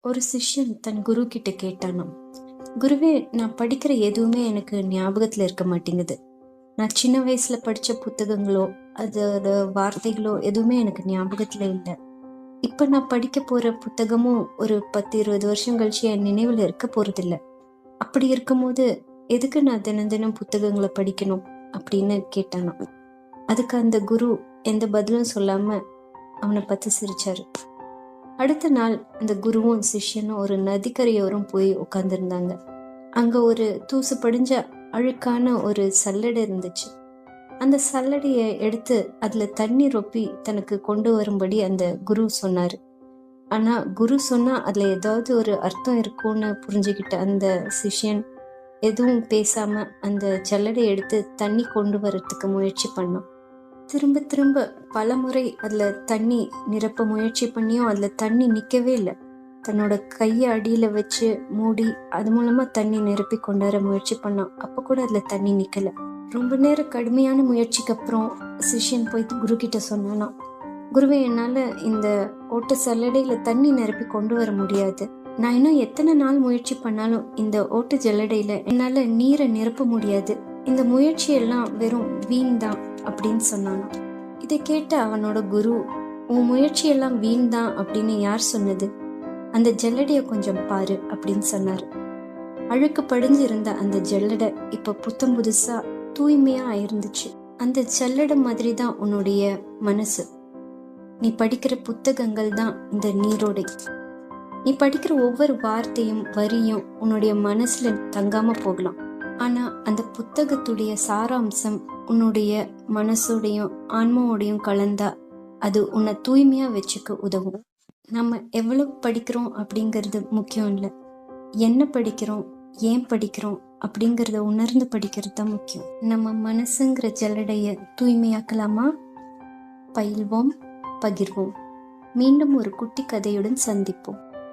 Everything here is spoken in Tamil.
ஒரு சிஷ்யன் தன் குரு கிட்ட கேட்டானாம், குருவே, நான் படிக்கிற எதுவுமே எனக்கு ஞாபகத்துல இருக்க மாட்டேங்குது. நான் சின்ன வயசுல படிச்ச புத்தகங்களோ அதோட வார்த்தைகளோ எதுவுமே எனக்கு ஞாபகத்துல இல்லை. இப்ப நான் படிக்க போற புத்தகமும் ஒரு 10-20 வருஷம் கழிச்சு என் நினைவுல இருக்க போறதில்ல. அப்படி இருக்கும்போது எதுக்கு நான் தினம் தினம் புத்தகங்களை படிக்கணும் அப்படின்னு கேட்டானாம். அதுக்கு அந்த குரு எந்த பதிலும் சொல்லாம அவனை பார்த்து சிரிச்சாரு. அடுத்த நாள் அந்த குருவும் சிஷ்யனும் ஒரு நதிக்கரையோரம் போய் உட்கார்ந்துருந்தாங்க. அங்க ஒரு தூசு படிஞ்ச அழுக்கான ஒரு சல்லடை இருந்துச்சு. அந்த சல்லடைய எடுத்து அதுல தண்ணி ரொப்பி தனக்கு கொண்டு வரும்படி அந்த குரு சொன்னாரு. ஆனா குரு சொன்னா அதுல ஏதாவது ஒரு அர்த்தம் இருக்கும்னு புரிஞ்சுக்கிட்ட அந்த சிஷ்யன் எதுவும் பேசாம அந்த சல்லடையை எடுத்து தண்ணி கொண்டு வரத்துக்கு முயற்சி பண்ணான். திரும்ப திரும்ப பல முறை அதுல தண்ணி நிரப்ப முயற்சி பண்ணியும் அதுல தண்ணி நிக்கவே இல்லை. தன்னோட கையை அடியில வச்சு மூடி அது மூலமா தண்ணி நிரப்பி கொண்டாட முயற்சி பண்ணான். அப்ப கூட அதுல தண்ணி நிக்கல. ரொம்ப நேரம் கடுமையான முயற்சிக்கு அப்புறம் சிஷ்யன் போய் குரு கிட்ட சொன்னானா, குருவே, என்னால இந்த ஓட்ட சல்லடையில தண்ணி நிரப்பி கொண்டு வர முடியாது. நான் இன்னும் எத்தனை நாள் முயற்சி பண்ணாலும் இந்த ஓட்டு ஜல்லடையில என்னால நீரை நிரப்ப முடியாது. இந்த முயற்சி எல்லாம் வெறும் வீண் தான் அப்படின்னு சொன்னானா. இதை கேட்ட அவனோட குரு, உன் முயற்சி எல்லாம் வீண் தான் அப்படின்னு யார் சொன்னது? அந்த ஜல்லடைய கொஞ்சம் பாரு அப்படின்னு சொன்னாரு. அழுக்கு படிஞ்சிருந்த அந்த ஜல்லடை இப்ப புத்தம் புதுசா தூய்மையா இருந்துச்சு. அந்த ஜல்லடை மாதிரி தான் உன்னுடைய மனசு. நீ படிக்கிற புத்தகங்கள் தான் இந்த நீரோடை. நீ படிக்கிற ஒவ்வொரு வார்த்தையும் வரியும் உன்னுடைய மனசுல தங்காம போகலாம். ஆனா அந்த புத்தகத்துடைய சாராம்சம் உன்னுடைய மனசோடையும் ஆன்மாவோடையும் கலந்தா அது உன்னை தூய்மையா வச்சுக்க உதவும். நம்ம எவ்வளவு படிக்கிறோம் அப்படிங்கிறது முக்கியம் இல்லை. என்ன படிக்கிறோம், ஏன் படிக்கிறோம் அப்படிங்கிறத உணர்ந்து படிக்கிறது தான் முக்கியம். நம்ம மனசுங்கிற ஜல்லடைய தூய்மையாக்கலாமா? பயில்வோம், பகிர்வோம். மீண்டும் ஒரு குட்டி கதையுடன் சந்திப்போம்.